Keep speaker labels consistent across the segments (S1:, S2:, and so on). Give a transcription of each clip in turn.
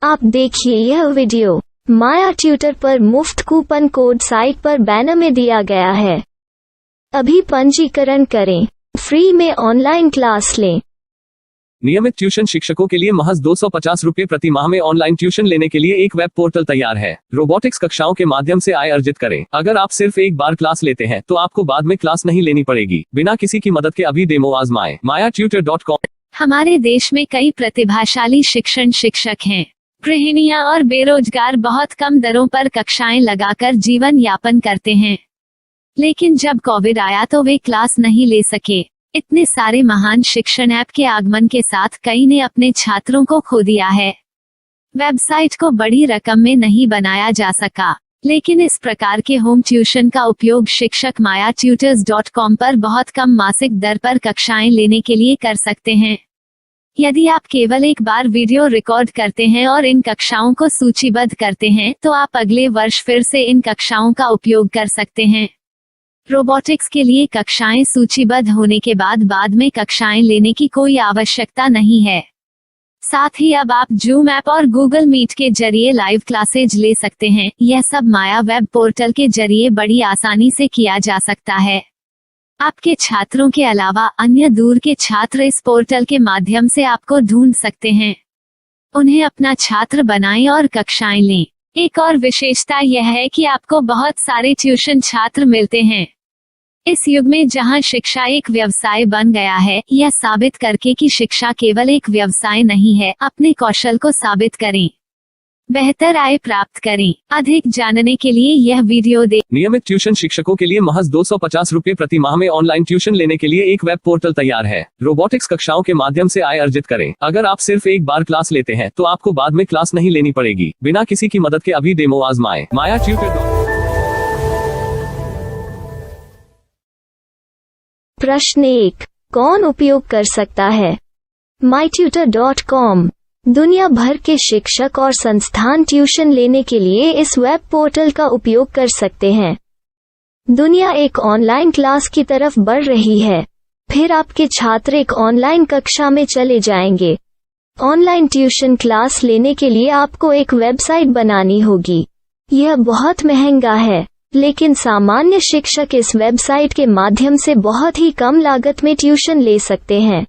S1: आप देखिए यह वीडियो माया ट्यूटर पर मुफ्त कूपन कोड साइट पर बैनर में दिया गया है। अभी पंजीकरण करें, फ्री में ऑनलाइन क्लास लें।
S2: नियमित ट्यूशन शिक्षकों के लिए महज 250 रुपये प्रति माह में ऑनलाइन ट्यूशन लेने के लिए एक वेब पोर्टल तैयार है। रोबोटिक्स कक्षाओं के माध्यम से आय अर्जित करें। अगर आप सिर्फ एक बार क्लास लेते हैं तो आपको बाद में क्लास नहीं लेनी पड़ेगी। बिना किसी की मदद के अभी डेमो आजमाएं। mayatutor.com।
S3: हमारे देश में कई प्रतिभाशाली शिक्षक हैं। गृहिणियां और बेरोजगार बहुत कम दरों पर कक्षाएं लगाकर जीवन यापन करते हैं, लेकिन जब कोविड आया तो वे क्लास नहीं ले सके। इतने सारे महान शिक्षण ऐप के आगमन के साथ कई ने अपने छात्रों को खो दिया है। वेबसाइट को बड़ी रकम में नहीं बनाया जा सका, लेकिन इस प्रकार के होम ट्यूशन का उपयोग शिक्षक mayatutors.com पर बहुत कम मासिक दर पर कक्षाएं लेने के लिए कर सकते हैं। यदि आप केवल एक बार वीडियो रिकॉर्ड करते हैं और इन कक्षाओं को सूचीबद्ध करते हैं तो आप अगले वर्ष फिर से इन कक्षाओं का उपयोग कर सकते हैं। रोबोटिक्स के लिए कक्षाएं सूचीबद्ध होने के बाद में कक्षाएं लेने की कोई आवश्यकता नहीं है। साथ ही अब आप जूम ऐप और गूगल मीट के जरिए लाइव क्लासेज ले सकते हैं। यह सब माया वेब पोर्टल के जरिए बड़ी आसानी से किया जा सकता है। आपके छात्रों के अलावा अन्य दूर के छात्र इस पोर्टल के माध्यम से आपको ढूंढ सकते हैं। उन्हें अपना छात्र बनाएं और कक्षाएं लें। एक और विशेषता यह है कि आपको बहुत सारे ट्यूशन छात्र मिलते हैं। इस युग में जहां शिक्षा एक व्यवसाय बन गया है, यह साबित करके कि शिक्षा केवल एक व्यवसाय नहीं है, अपने कौशल को साबित करें, बेहतर आय प्राप्त करें। अधिक जानने के लिए यह वीडियो देखें।
S2: नियमित ट्यूशन शिक्षकों के लिए महज 250 रुपये प्रति माह में ऑनलाइन ट्यूशन लेने के लिए एक वेब पोर्टल तैयार है। रोबोटिक्स कक्षाओं के माध्यम से आय अर्जित करें। अगर आप सिर्फ एक बार क्लास लेते हैं तो आपको बाद में क्लास नहीं लेनी पड़ेगी। बिना किसी की मदद के अभी डेमो आजमाएं। mayatutor.com।
S1: प्रश्न 1, कौन उपयोग कर सकता है? mytutor.com। दुनिया भर के शिक्षक और संस्थान ट्यूशन लेने के लिए इस वेब पोर्टल का उपयोग कर सकते हैं। दुनिया एक ऑनलाइन क्लास की तरफ बढ़ रही है। फिर आपके छात्र एक ऑनलाइन कक्षा में चले जाएंगे। ऑनलाइन ट्यूशन क्लास लेने के लिए आपको एक वेबसाइट बनानी होगी। यह बहुत महंगा है, लेकिन सामान्य शिक्षक इस वेबसाइट के माध्यम से बहुत ही कम लागत में ट्यूशन ले सकते हैं।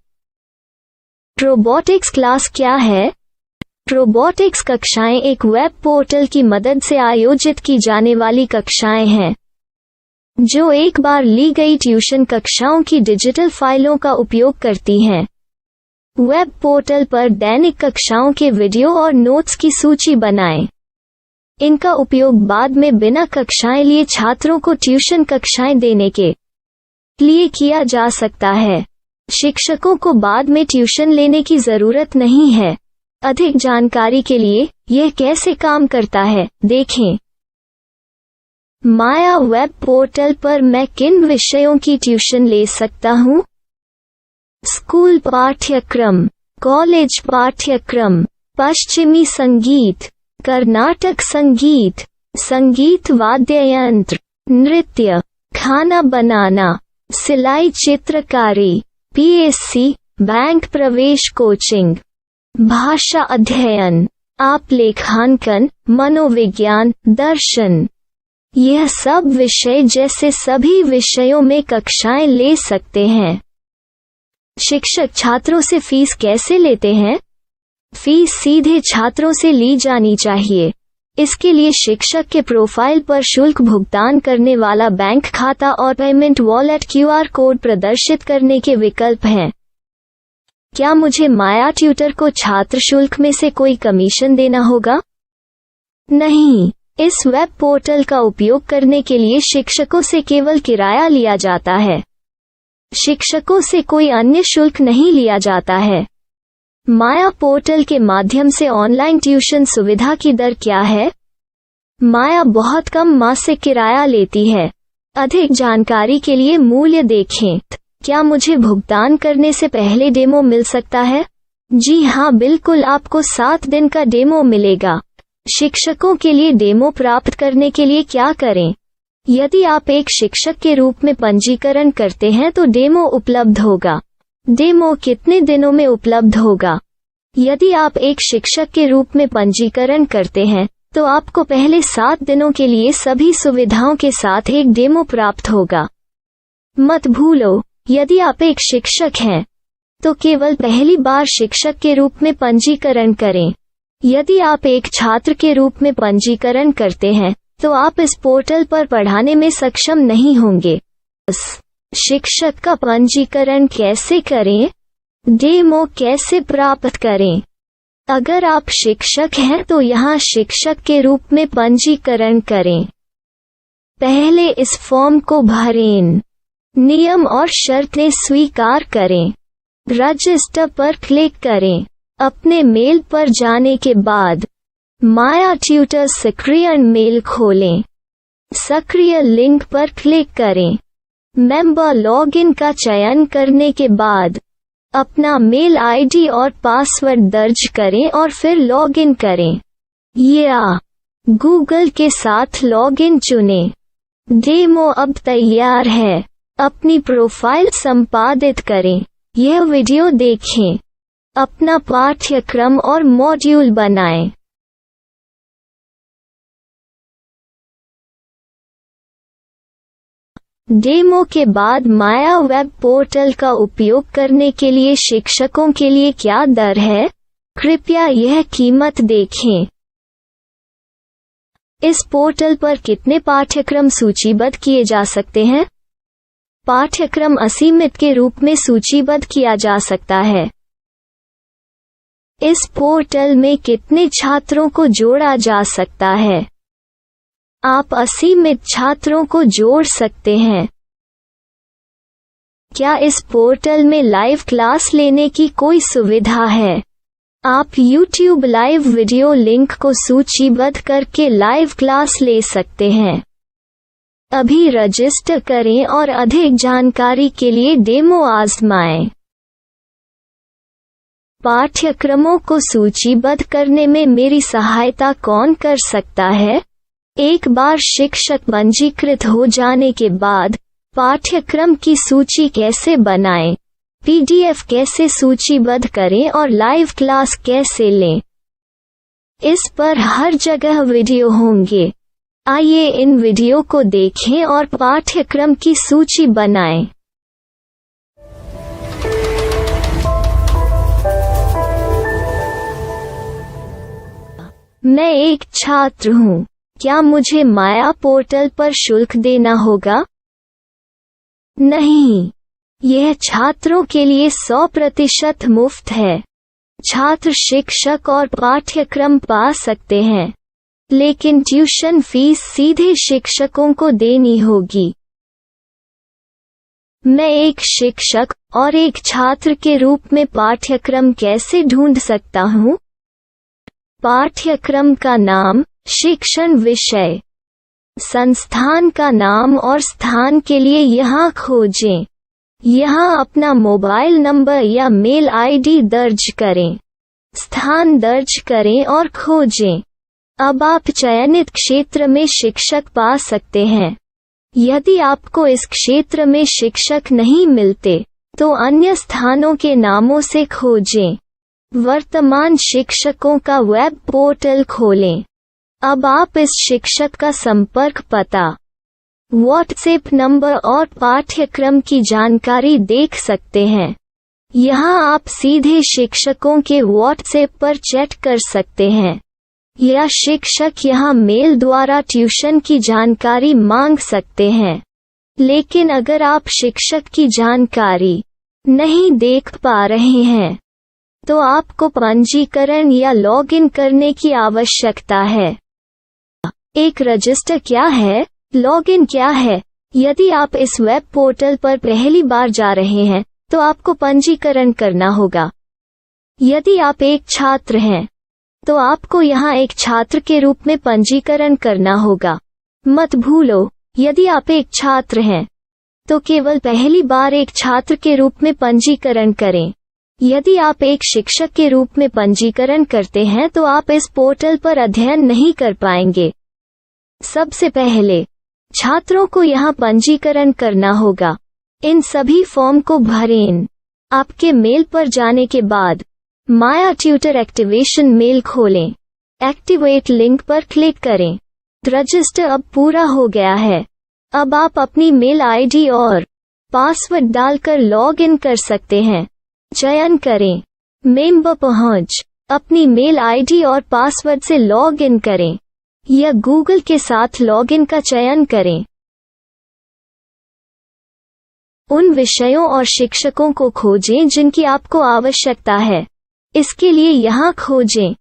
S1: रोबोटिक्स क्लास क्या है? रोबोटिक्स कक्षाएं एक वेब पोर्टल की मदद से आयोजित की जाने वाली कक्षाएं हैं, जो एक बार ली गई ट्यूशन कक्षाओं की डिजिटल फाइलों का उपयोग करती हैं। वेब पोर्टल पर दैनिक कक्षाओं के वीडियो और नोट्स की सूची बनाएं। इनका उपयोग बाद में बिना कक्षाएं लिए छात्रों को ट्यूशन कक्षाएं देने के लिए किया जा सकता है। शिक्षकों को बाद में ट्यूशन लेने की जरूरत नहीं है। अधिक जानकारी के लिए यह कैसे काम करता है, देखें। माया वेब पोर्टल पर मैं किन विषयों की ट्यूशन ले सकता हूँ? स्कूल पाठ्यक्रम, कॉलेज पाठ्यक्रम, पश्चिमी संगीत, कर्नाटक संगीत, संगीत वाद्य यंत्र, नृत्य, खाना बनाना, सिलाई चित्रकारी, PSC, बैंक प्रवेश कोचिंग, भाषा अध्ययन, आप लेखांकन, मनोविज्ञान, दर्शन। यह सब विषय जैसे सभी विषयों में कक्षाएं ले सकते हैं। शिक्षक छात्रों से फीस कैसे लेते हैं? फीस सीधे छात्रों से ली जानी चाहिए। इसके लिए शिक्षक के प्रोफाइल पर शुल्क भुगतान करने वाला बैंक खाता और पेमेंट वॉलेट QR कोड प्रदर्शित करने के विकल्प हैं। क्या मुझे माया ट्यूटर को छात्र शुल्क में से कोई कमीशन देना होगा? नहीं, इस वेब पोर्टल का उपयोग करने के लिए शिक्षकों से केवल किराया लिया जाता है। शिक्षकों से कोई अन्य शुल्क नहीं लिया जाता है। माया पोर्टल के माध्यम से ऑनलाइन ट्यूशन सुविधा की दर क्या है? माया बहुत कम मासिक किराया लेती है। अधिक जानकारी के लिए मूल्य देखें। क्या मुझे भुगतान करने से पहले डेमो मिल सकता है? जी हाँ, बिल्कुल, आपको 7 दिन का डेमो मिलेगा। शिक्षकों के लिए डेमो प्राप्त करने के लिए क्या करें? यदि आप एक शिक्षक के रूप में पंजीकरण करते हैं तो डेमो उपलब्ध होगा। डेमो कितने दिनों में उपलब्ध होगा? यदि आप एक शिक्षक के रूप में पंजीकरण करते हैं तो आपको पहले 7 दिनों के लिए सभी सुविधाओं के साथ एक डेमो प्राप्त होगा। मत भूलो, यदि आप एक शिक्षक हैं तो केवल पहली बार शिक्षक के रूप में पंजीकरण करें। यदि आप एक छात्र के रूप में पंजीकरण करते हैं तो आप इस पोर्टल पर पढ़ाने में सक्षम नहीं होंगे। शिक्षक का पंजीकरण कैसे करें? डेमो कैसे प्राप्त करें? अगर आप शिक्षक हैं तो यहाँ शिक्षक के रूप में पंजीकरण करें। पहले इस फॉर्म को भरें। नियम और शर्तें स्वीकार करें। रजिस्टर पर क्लिक करें। अपने मेल पर जाने के बाद माया ट्यूटर सक्रिय मेल खोलें। सक्रिय लिंक पर क्लिक करें। मेंबर लॉगिन का चयन करने के बाद अपना मेल आईडी और पासवर्ड दर्ज करें और फिर लॉगिन करें या गूगल के साथ लॉगिन चुनें। डेमो अब तैयार है। अपनी प्रोफाइल संपादित करें। यह वीडियो देखें। अपना पाठ्यक्रम और मॉड्यूल बनाएं। डेमो के बाद माया वेब पोर्टल का उपयोग करने के लिए शिक्षकों के लिए क्या दर है? कृपया यह कीमत देखें। इस पोर्टल पर कितने पाठ्यक्रम सूचीबद्ध किए जा सकते हैं? पाठ्यक्रम असीमित के रूप में सूचीबद्ध किया जा सकता है। इस पोर्टल में कितने छात्रों को जोड़ा जा सकता है? आप असीमित छात्रों को जोड़ सकते हैं। क्या इस पोर्टल में लाइव क्लास लेने की कोई सुविधा है? आप YouTube लाइव वीडियो लिंक को सूचीबद्ध करके लाइव क्लास ले सकते हैं। अभी रजिस्टर करें और अधिक जानकारी के लिए डेमो आजमाएं। पाठ्यक्रमों को सूचीबद्ध करने में मेरी सहायता कौन कर सकता है? एक बार शिक्षक पंजीकृत हो जाने के बाद पाठ्यक्रम की सूची कैसे बनाएं, PDF कैसे सूचीबद्ध करें और लाइव क्लास कैसे लें, इस पर हर जगह वीडियो होंगे। आइए इन वीडियो को देखें और पाठ्यक्रम की सूची बनाएं। मैं एक छात्र हूँ। क्या मुझे माया पोर्टल पर शुल्क देना होगा? नहीं, यह छात्रों के लिए 100% मुफ्त है। छात्र शिक्षक और पाठ्यक्रम पा सकते हैं, लेकिन ट्यूशन फीस सीधे शिक्षकों को देनी होगी। मैं एक शिक्षक और एक छात्र के रूप में पाठ्यक्रम कैसे ढूंढ सकता हूँ? पाठ्यक्रम का नाम, शिक्षण विषय, संस्थान का नाम और स्थान के लिए यहाँ खोजें। यहाँ अपना मोबाइल नंबर या मेल आईडी दर्ज करें। स्थान दर्ज करें और खोजें। अब आप चयनित क्षेत्र में शिक्षक पा सकते हैं। यदि आपको इस क्षेत्र में शिक्षक नहीं मिलते तो अन्य स्थानों के नामों से खोजें। वर्तमान शिक्षकों का वेब पोर्टल खोलें। अब आप इस शिक्षक का संपर्क पता, व्हाट्सएप नंबर और पाठ्यक्रम की जानकारी देख सकते हैं। यहाँ आप सीधे शिक्षकों के व्हाट्सएप पर चैट कर सकते हैं या शिक्षक यहाँ मेल द्वारा ट्यूशन की जानकारी मांग सकते हैं। लेकिन अगर आप शिक्षक की जानकारी नहीं देख पा रहे हैं तो आपको पंजीकरण या लॉगिन करने की आवश्यकता है। एक रजिस्टर क्या है? लॉगिन क्या है? यदि आप इस वेब पोर्टल पर पहली बार जा रहे हैं तो आपको पंजीकरण करना होगा। यदि आप एक छात्र हैं तो आपको यहाँ एक छात्र के रूप में पंजीकरण करना होगा। मत भूलो, यदि आप एक छात्र हैं तो केवल पहली बार एक छात्र के रूप में पंजीकरण करें। यदि आप एक शिक्षक के रूप में पंजीकरण करते हैं तो आप इस पोर्टल पर अध्ययन नहीं कर पाएंगे। सबसे पहले छात्रों को यहाँ पंजीकरण करना होगा। इन सभी फॉर्म को भरें। आपके मेल पर जाने के बाद माया ट्यूटर एक्टिवेशन मेल खोलें। एक्टिवेट लिंक पर क्लिक करें। रजिस्टर अब पूरा हो गया है। अब आप अपनी मेल आईडी और पासवर्ड डालकर लॉग इन कर सकते हैं। चयन करें मेंबर पहुंच। अपनी मेल आईडी और पासवर्ड से लॉग इन करें या गूगल के साथ लॉग इन का चयन करें। उन विषयों और शिक्षकों को खोजें जिनकी आपको आवश्यकता है। इसके लिए यहाँ खोजें